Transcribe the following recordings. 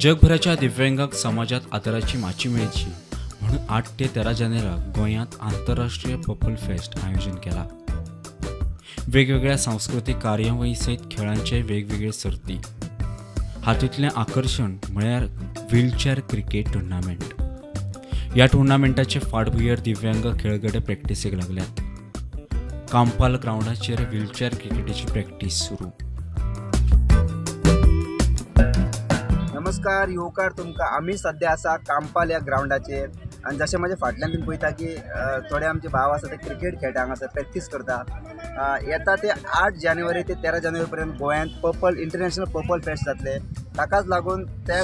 जगभराच्या दिव्यांग समाजात आदराची माची मेळची म्हणून 8 ते 13 जानेवारी गोंयांत आंतरराष्ट्रीय पर्पल फेस्ट आयोजन केला। वेगवेगळ्या सांस्कृतिक कार्यावळी सहित खेळांचे वेगवेगळे सर्ती। हातूंतलें आकर्षण म्हळ्यार व्हीलचेअर क्रिकेट टुर्नामेंट। ह्या टुर्नामेंटाचे फाटभुंयेर दिव्यांग खेळगडे प्रॅक्टिसेक लागल्यात। कांपाल ग्राउंडाचेर व्हीलचेअर क्रिकेटीची प्रॅक्टिस सुरू। नमस्कार येवकार तुमकां। आमी सध्या आसा कांपाल ह्या ग्राउंडाचेर आनी जशें म्हाज्या फाटल्यान तुमी पळयता की थोडे आमचे भाव आसा ते क्रिकेट खेळटा, हांगासर प्रॅक्टीस करता। येता ते 8 जानेवारी ते 13 जानेवारी पर्यंत गोंयांत पर्पल इंटरनॅशनल पर्पल फेस्ट जातले। ताकाच लागून त्या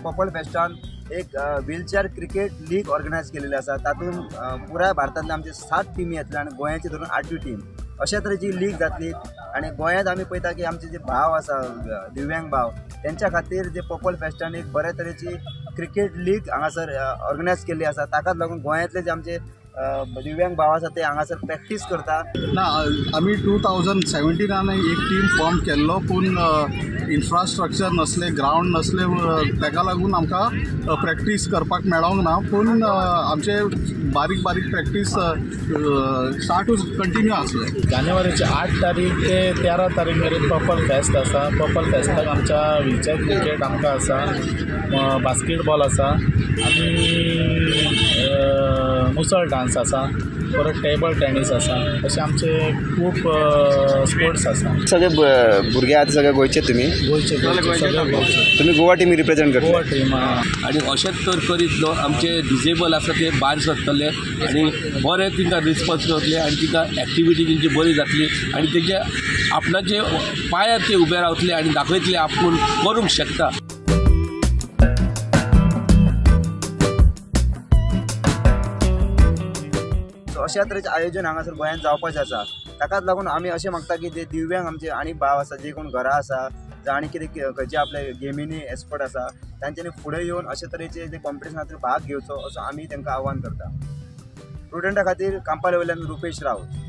पर्पल फेस्टान एक व्हीलचेअर क्रिकेट लीग ऑर्गनायज केलेली आसा। तातूंत पुराय भारतांतले आमचे 7 टीमी येतले आनी गोंयाची धरून 8वी टीम अशा तरेची लीग जातली। आणि गोंयांत आमी पळयता की आमचे जे भाव आसा दिव्यांग भाव त्यांच्या खातीर जे पर्पल फेस्टान एक बरे तरेची क्रिकेट लीग हांगासर ऑर्गनायज केल्ली आसा। ताकाच लागून गोंयांतले जे आमचे दिव्यांग भाव आसा ते हांगासर प्रॅक्टीस करता। ना आमी 2017 एक टीम फॉर्म केल्लो, पूण इन्फ्रास्ट्रक्चर नसले, ग्राउंड नसले, ताका लागून आमकां प्रॅक्टीस करपाक मेळोंक ना। पूण आमचे बारीक बारीक प्रॅक्टीस स्टार्टूच कंटिन्यू आसले। जानेवारीचे 8 तारीख ते 13 तारीख मेरेन पर्पल फेस्ट आसा। पर्पल फेस्ताक आमच्या व्हीलचेअर क्रिकेट आमकां आसा, बास्केटबॉल आसा आनी मुसळ डान्स आसा, परत टेबल टेनीस आसा, अशे आमचे खूब स्पोर्ट्स आसा। सगळे भुरगे आतां सगळे गोंयचे तुमी तुमी गोवा टीम रिप्रेझेंट करता। गोवा टीम आणि अशेंच तर करीत आमचे डिसेबल आसा ते भायर सरतले आनी बरे तिंकां रिस्पॉन्स करतले आनी तिंकां एक्टिविटी तेंची बरी जातली आनी तेजे आपणाचे पांयार ते उबे रावतले आनी दाखयतले आपूण करूंक शकता। अशा तरेचें आयोजन हांगासर गोंयांत जावपाचें आसा। ताकाच लागून आमी अशें मागता की जे दिव्यांग आमचे आनी भाव आसा, जे कोण घरा आसा, जावं आनी कितें खंयचे आपले गेमींनी एक्सपर्ट आसा, तांच्यांनी फुडें येवन अशे तरेचे जे कॉम्पिटिशना खातीर भाग घेवचो असो आमी तांकां आव्हान करता। स्टुडंटा खातीर कांपाल वयल्यान रुपेश रावत।